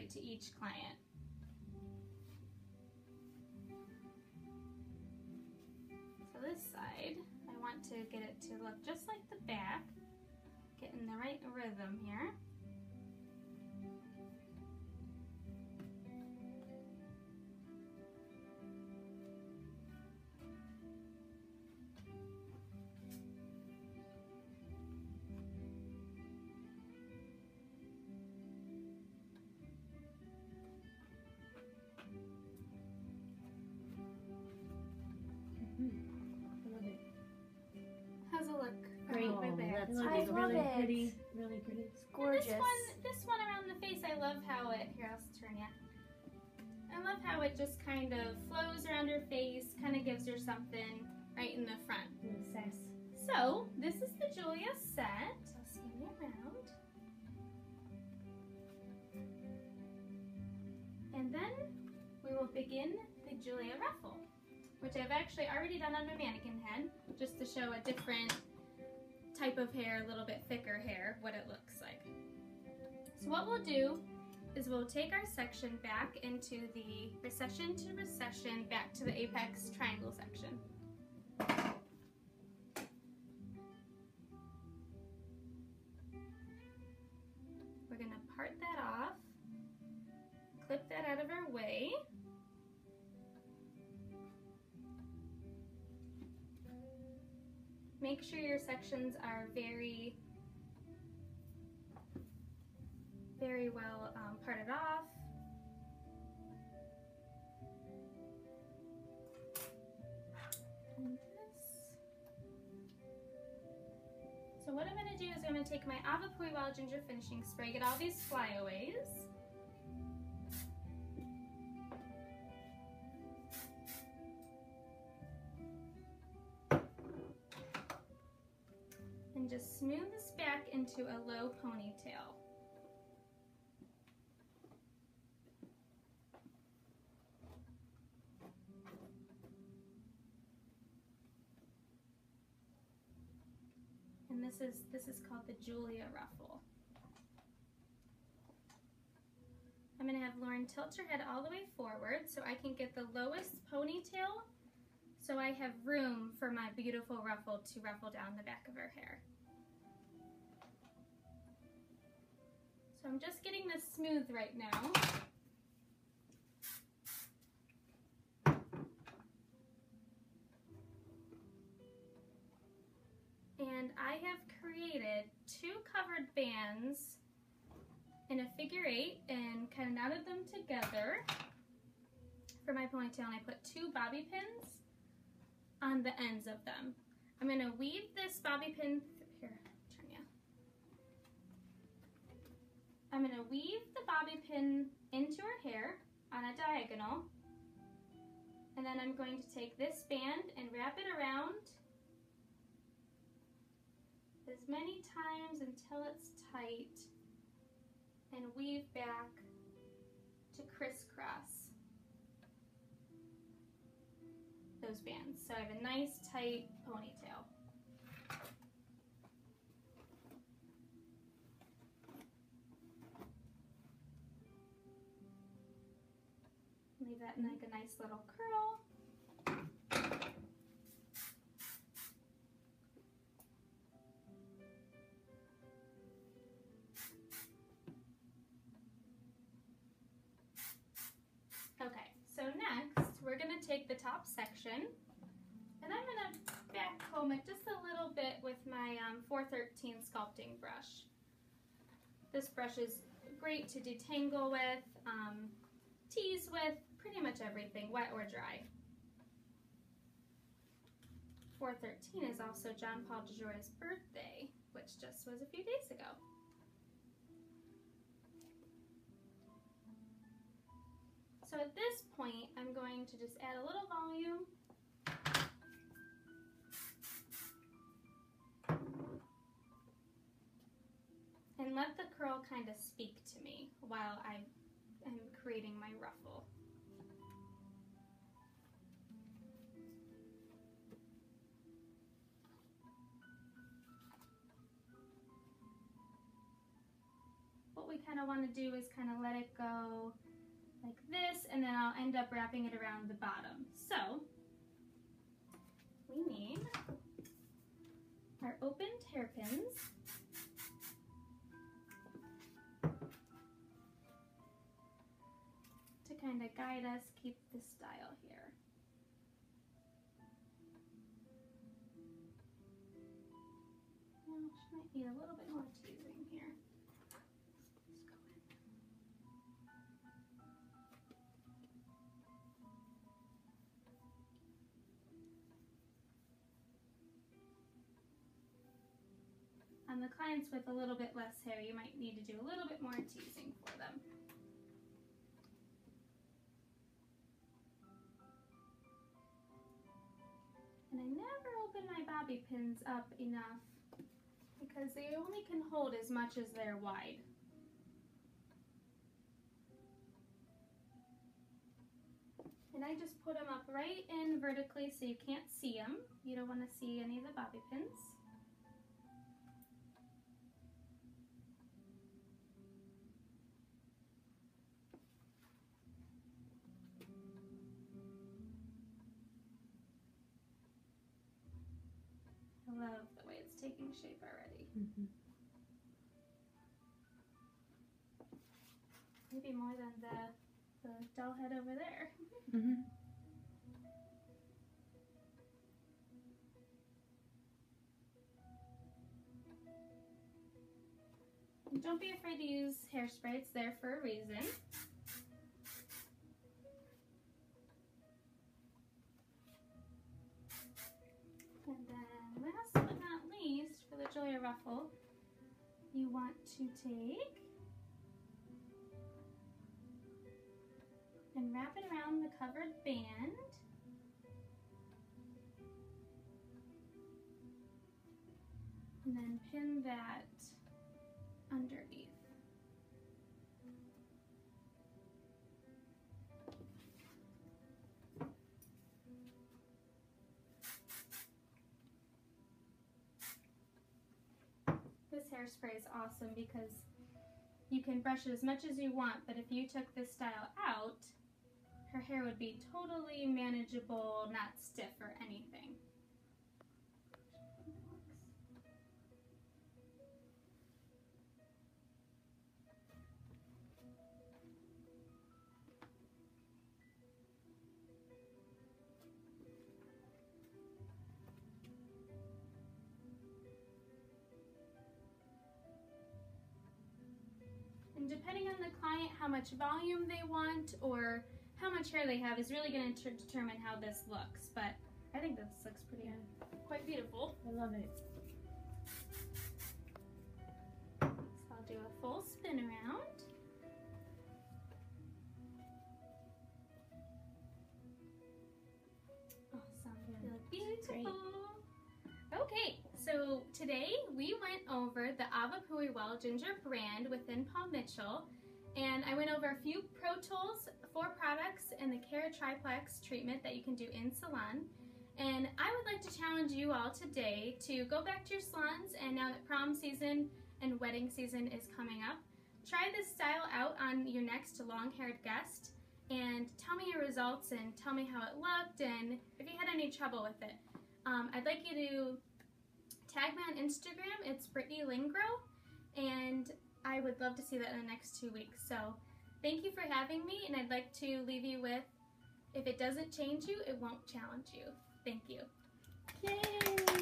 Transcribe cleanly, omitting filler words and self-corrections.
separate to each client. So this side, I want to get it to look just like the back, getting the right rhythm here. How's it look? Great. That's I love really it. pretty, really pretty. It's gorgeous. This one around the face, I love how it, here I'll turn ya. I love how it just kind of flows around her face, kind of gives her something right in the front. A little sass. So, this is the Julia set. I'll spin you around. And then we will begin the Julia ruffle, which I've actually already done on my mannequin head, just to show a different type of hair, a little bit thicker hair, what it looks like. So what we'll do is we'll take our section back into the recession to recession, back to the apex triangle section. We're gonna part that off, clip that out of our way. Make sure your sections are very well parted off. And this. So what I'm going to do is I'm going to take my Awapuhi Wild Ginger Finishing Spray, get all these flyaways. And just smooth this back into a low ponytail. And this is called the Julia ruffle. I'm going to have Lauren tilt her head all the way forward so I can get the lowest ponytail, so I have room for my beautiful ruffle to ruffle down the back of her hair. So I'm just getting this smooth right now. And I have created 2 covered bands in a figure 8 and kind of knotted them together for my ponytail, and I put 2 bobby pins on the ends of them. I'm going to weave this bobby pin, here, turn ya. I'm going to weave the bobby pin into her hair on a diagonal, and then I'm going to take this band and wrap it around as many times until it's tight, and weave back to crisscross those bands. So I have a nice tight ponytail. Leave that in like a nice little curl. Okay, so next we're going to take the top section and I'm going to back comb it just a little bit with my 413 sculpting brush. This brush is great to detangle with, tease with, pretty much everything, wet or dry. 413 is also John Paul DeJoy's birthday, which just was a few days ago. So at this point, I'm going to just add a little volume. And let the curl kind of speak to me while I am creating my ruffle. What we kind of want to do is kind of let it go like this, and then I'll end up wrapping it around the bottom. So we need our opened hairpins. To kind of guide us, keep the style here. Well, she might need a little bit more teasing here. Let's go in. On the clients with a little bit less hair, you might need to do a little bit more teasing for them. And I never open my bobby pins up enough because they only can hold as much as they're wide. And I just put them up right in vertically so you can't see them. You don't want to see any of the bobby pins. I love the way it's taking shape already. Mm-hmm. Maybe more than the doll head over there. Mm-hmm. And don't be afraid to use hairspray, it's there for a reason. And then last but not least, for the Julia ruffle, you want to take and wrap it around the covered band. And then pin that underneath. This hairspray is awesome because you can brush it as much as you want, but if you took this style out, her hair would be totally manageable, not stiff or anything. And depending on the client, how much volume they want or how much hair they have is really going to determine how this looks. But I think this looks pretty quite beautiful. I love it. So I'll do a full spin around. Awesome. You look beautiful. Okay, so today we went over the Awapuhi Well Ginger brand within Paul Mitchell, and I went over a few Pro Tools, 4 products, and the Care Triplex treatment that you can do in salon. And I would like to challenge you all today to go back to your salons, and now that prom season and wedding season is coming up, try this style out on your next long-haired guest and tell me your results and tell me how it looked and if you had any trouble with it. I'd like you to tag me on Instagram. It's Brittany Lingro, and I would love to see that in the next 2 weeks. So thank you for having me, and I'd like to leave you with, if it doesn't change you, it won't challenge you. Thank you. Yay!